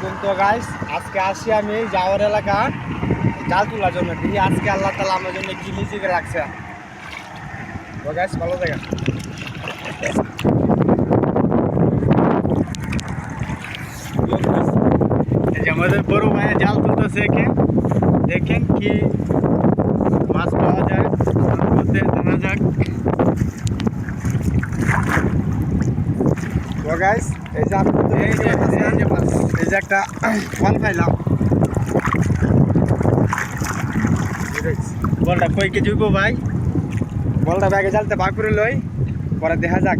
আলাইকুম। তো গাইস আজকে আসি আমি যাওয়ার এলাকা জাল তোলার জন্য। দেখি আজকে আল্লাহ তাআলা আমার জন্য কি লিজিকে রাখছে। তো গাইস ভালো থাকেন। এই যে আমাদের বড় ভাই জাল তুলতেছে, দেখেন কি মাছ পাওয়া যায়। দেখা যাক। তো গাইস এই যে এই যে একটা ফল পাইলাম। বলটা কই কেজি হইব ভাই? বলটা ব্যাগে জালতে ভাগ করে লই, পরে দেখা যাক।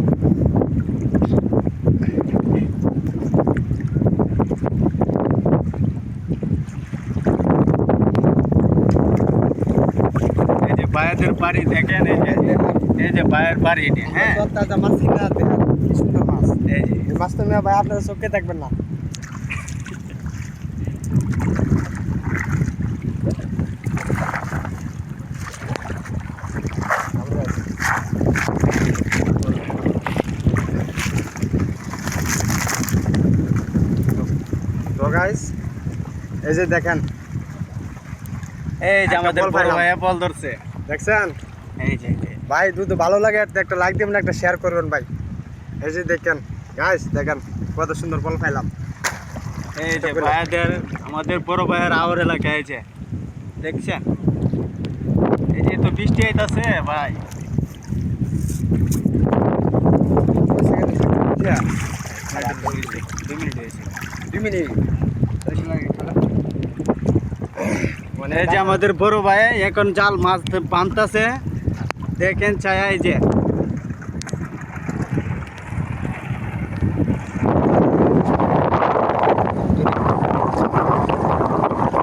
এই যে ভাইয়াদের বাড়ি দেখেন, এই যে ভাইয়ের বাড়ি এটা। হ্যাঁ, তাজা মাছ কিনা দেখেন কি সুন্দর মাছ। এই মাছ তো ভাই আপনারা চোখে দেখবেন না। তো গাইস এই যে দেখেন, এই যে আমাদের বড় ভাই বল ধরছে, দেখছেন? এই যে ভাই দুধ ভালো লাগে একটা লাইক দিবেন, একটা শেয়ার করবেন ভাই। এই যে দেখেন গাইস, দেখেন কত সুন্দর ফল পাইলাম। এই যে ভাইয়াদের আমাদের বড় ভাইয়ের আওয়ার এলাকা। এই যে দেখছেন, এই যে তো বৃষ্টি আইতাছে ভাই। দুই মিনিট হয়েছে। 2 মিনিট। এই যে আমাদের বড় ভাই এখন জাল মাছ বানতাছে, দেখেন ছায়া। এই যে